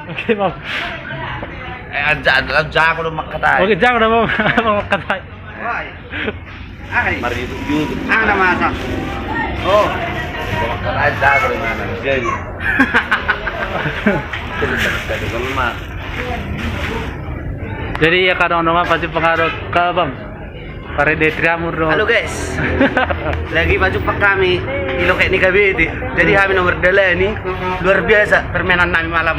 Oke, Bang. Aja ako nung makatay. Oke, jangan udah mau makatay. Why? Ay, mari YouTube. Ang namasak. Oh. Makatay sa ako rin mana. Jadi. Jadi ya kadang-kadang pasti pengaruh ke Bang. Pare de triamur do. Halo guys. Lagi berjumpa kami di Loket Nika BD. Jadi kami nomor dala ini luar biasa permainan kami malam.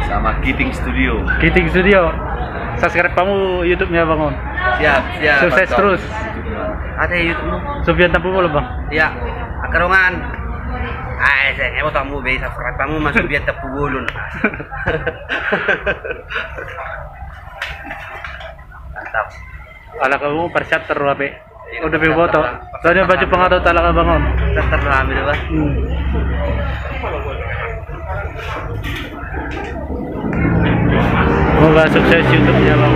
Sama Kiting Studio. Kiting Studio. Subscribe kamu YouTube-nya Bang. Siap, siap. Sukses terus. Ada YouTube-mu? Sofian Tampu lo Bang. Ya, akarongan. Saya mau tamu bisa subscribe kamu masuk biar tepugulun. Mantap. Ala kamu persiap terlalu udah foto. Soalnya baju pengaruh talaga Bangon. Terlalu deh, Semoga sukses YouTube-nya Bang.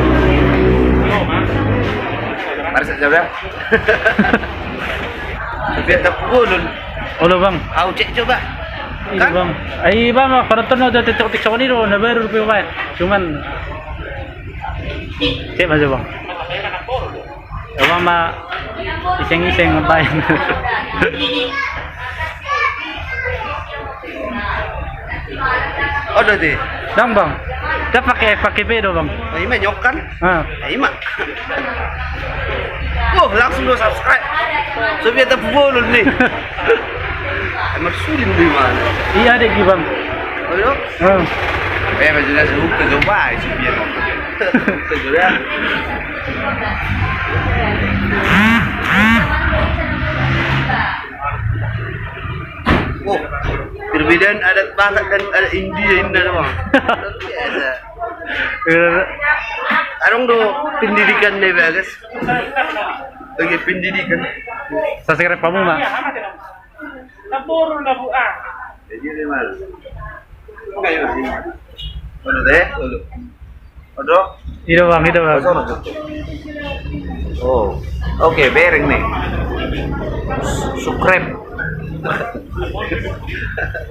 Mari saja. Biar tepugulun. Halo Bang. Aku cek coba. Iya Bang. Ay Bang, penonton udah TikTok ini udah baru rupiah Bang. Cuman cek aja Bang. Bang mah iseng-iseng ngapain? Oh, udah deh. Dang Bang. Kita pakai pedo Bang. Oh, ini nyok kan? Ah. Ini mah. Wah, langsung lo subscribe. So biar tepugulun nih. Emang sulit di mana? Iya deh Bang. Oh, iya? Ah. Mas jelas buka coba sih biar sudah. Oh, perbedaan adat Batak dan adat India ini Bang. Biasa. Arong do pendidikan deh bagus. Oke, pendidikan. Subscribe kamu Mak. Napuro na bu ah. Jadi di mana? Kayu sini. Odo deh, odo. Odo. Itu Bang, itu Bang. Oh, oke, bereng nih. Subscribe.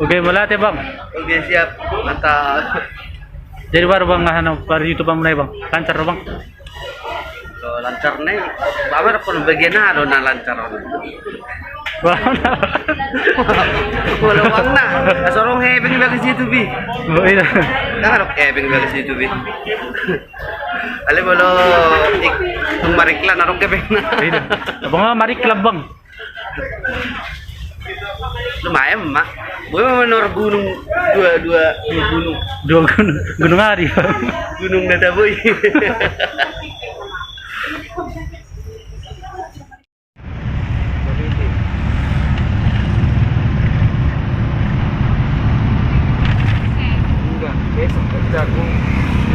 Oke, melatih Bang. Oke, siap. Mantap. Jadi baru Bang baru YouTube mulai Bang. Lancar Bang. Kalau lancar nih, bawa pun bagian ada na lancar. Wala wang na. Asorong hebing bagus itu bi. Oh iya. Nah, hebing bagus itu bi. Ale bolo mariklan arong kebeng na. Iya. Abang mari club Bang. Lumayan mak. Boy menor gunung dua gunung. Dua gunung hari Bang. Gunung nada boy.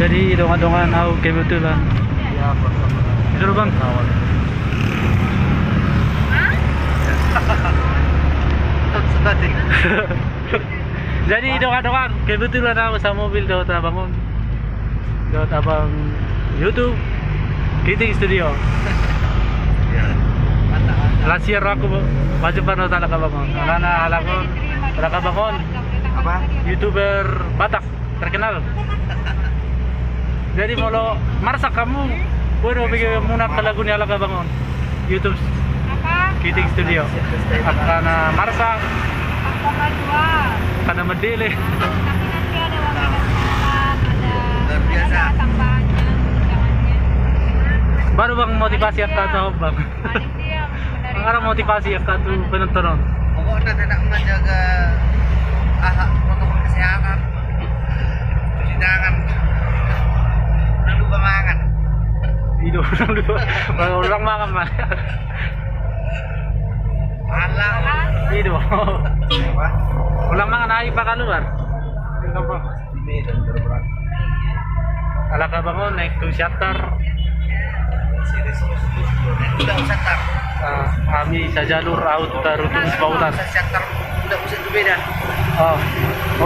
Jadi dongan-dongan aku kebetulan. Ya, Itu Bang. Jadi dongan-dongan kebetulan aku sama mobil dapat Bangun. Dapat abang YouTube Kiting Studio. Lasier aku maju pano talaga Bangun. Karena alagon talaga Bangun. Apa? YouTuber Batak terkenal. Jadi kalau marasa kamu, bueno bigyan muna ka lagu ni Alaga Bangon. YouTube Kiting Studio. Karena marasa karena medele. Luar biasa. Baru Bang motivasi apa tuh Bang? Karena motivasi apa tuh penonton. Pokoknya tidak menjaga protokol kesehatan, cuci tangan, udah lupa makan. Hidup orang makan mah. Alah, Hidup. Ulang makan air bakal luar. ini dan berberat. Alaga Bangun naik ke shutter. Udah usah tar. Kami sa jalur out rutun Bautan. Usah shutter, udah usah itu beda. Oh,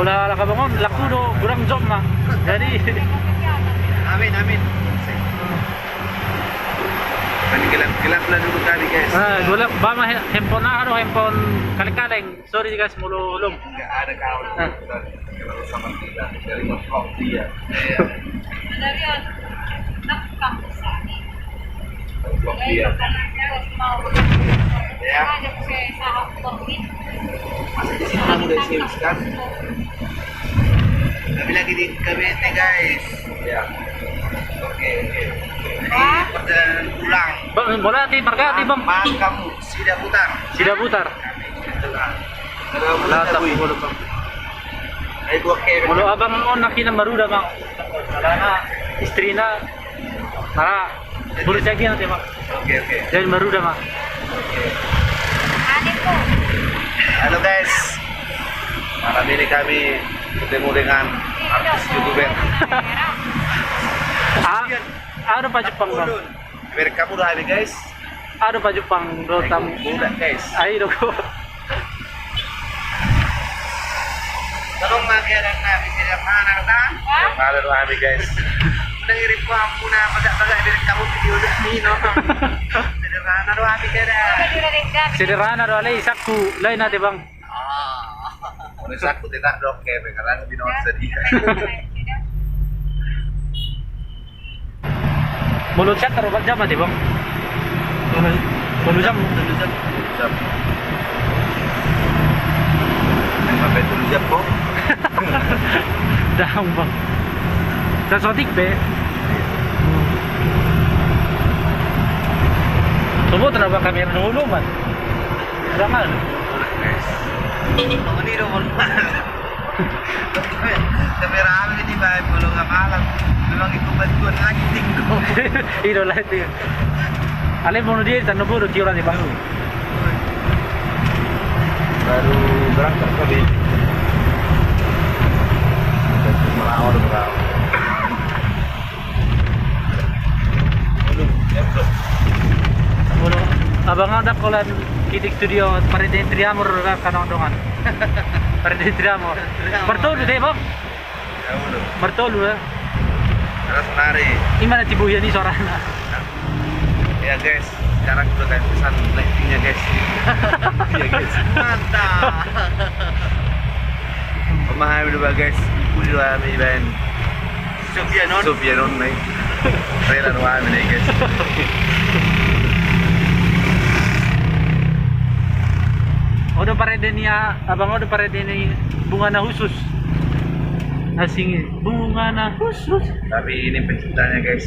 ulah Alaga Bangun laku do kurang job mah. Jadi Amin, amin. Tadi gelap-gelap lah dulu kali guys. Gula ba handphone na ano, handphone kaleng-kaleng. Sorry guys, mululong. Nggak ada kawan. Kalau sama kita dari kopi ya. Dari yun, nagkampus sa akin. Kopi ya. Ya. Masih di sini kamu udah siap kan? Kami lagi di KBT guys. Ya. Oke. Jadi perjalanan pulang. Bola ti marga ti bang. Mas kamu sudah putar. Sida putar. Nasa ulo pa. Ay buat kayo. Mulo abang on nakina maruda bang. Wala na istri na. Para bulu lagi nanti bang. Oke. Jadi maruda mah. Adik po. Halo guys. Malam ini kami bertemu dengan artis YouTuber. Ano pa Jepang bang? Biar kamu udah habis guys. Ano pa Jepang do tam? Udah guys. Ay do ko. Tolong makiaran na bisa mana kan? Kalau udah habis guys. Nangirim ko ang muna pagka biar kamu video udah nino. Sederhana udah habis guys. Sederhana do alay sakku lain natin bang. Udah sakit tidak dok kayak karena binon sedih. Mulut chat taruh jam natin bang. Mulut jam. Sampai dulu jam kok. Dahong bang. Sa sotik be. Subot na ba kami ng uluman? Rangal. Guys. Ini dong tapi rame di bawah belum malam memang itu bantuan lagi tinggal Iro lah itu. Ale mau dia tanah baru tiura di bang. baru berangkat kali merawat Mulu abang ada kolan Kitik Studio Pariden Triamur kanondongan. Pariden Triamur. Bertolu deh bang. ya udah Bertolu lah. terus menari Gimana cibuya ni sorana? ya guys sekarang udah kayak pesan lightingnya guys ya guys mantap pemahami dulu guys ibu dulu kami ben Sofia non nih trailer kami nih guys Odo pareden niya, abang odo pareden ni bunga na khusus. Asing bunga na khusus. tapi ini penciptanya guys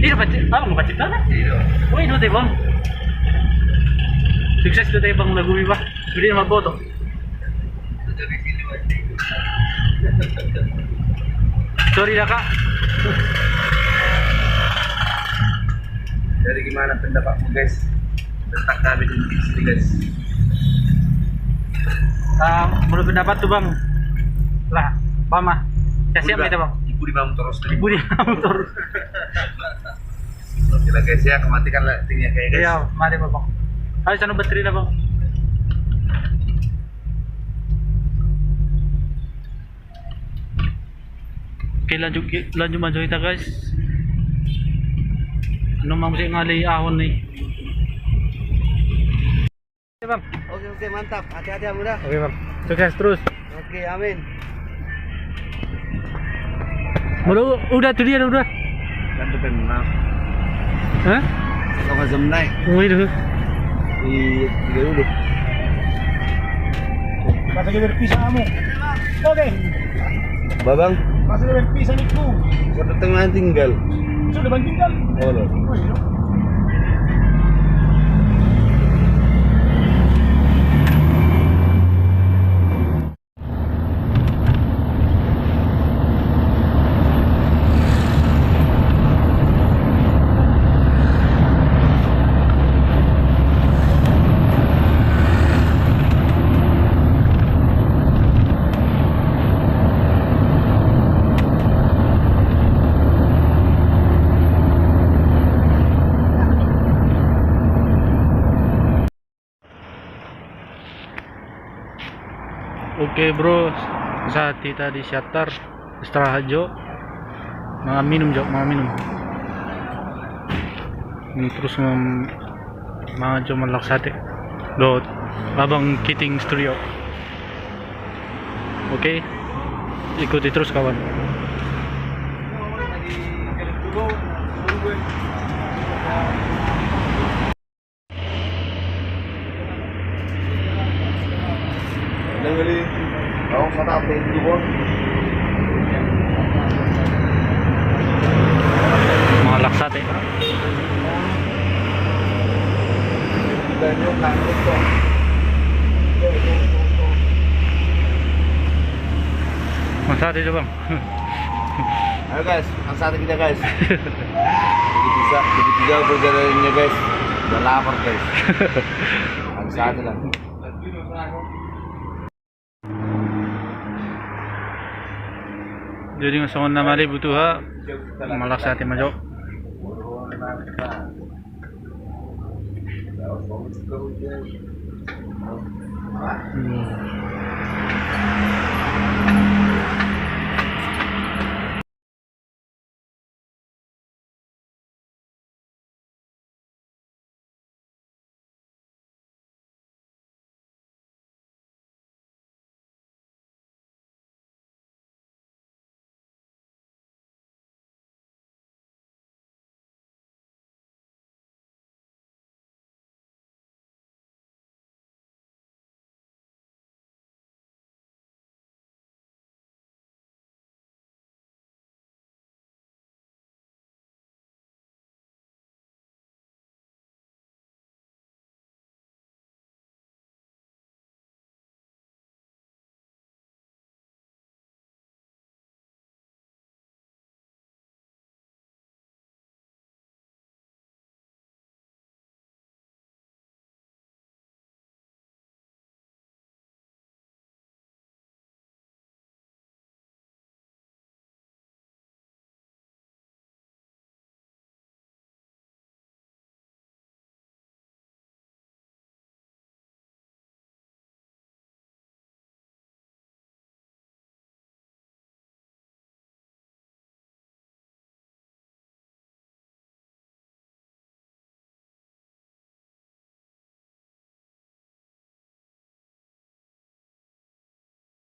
Ini dapat abang pencipta na? itu Oh, ino tayo bang. Sukses to tayo bang lagu ba? Hindi na magboto. Sorry na kak. jadi gimana pendapatmu guys tentang kami di sini guys Menurut pendapat tuh bang. Lah, pama. Siap kita bang. ibu di bawah terus Ibu dia motor. oke lah guys ya kematikan lightingnya kayak guys Iya, mari bang. Ayo sana baterai na bang. Oke, lanjut maju kita guys. Ano mang masih ngali ahon nih. Oke bang. oke mantap hati-hati ya mudah Oke bang. Sukses terus. oke amin Udah tuh dia udah. kan depan nah Hah? kalau jam naik Ui dulu. di tiga dulu Basta che per pisamo. Oke. babang Basta che per pisamo itu. kota tengah tinggal Sudah bang tinggal. oh loh Oh, iya. Oke bro, saat kita di shutter istirahat jo, mga minum jo, mga minum. terus maju Malaksate do abang Kiting Studio. Oke, ikuti terus kawan. Malaksate. Masate itu bang. Ayo guys, langsung kita guys. Begitu jauh perjalanannya guys. Udah lapar guys. Langsung lah. Jadi ngasangon na mali butuh ha Malaksate majo.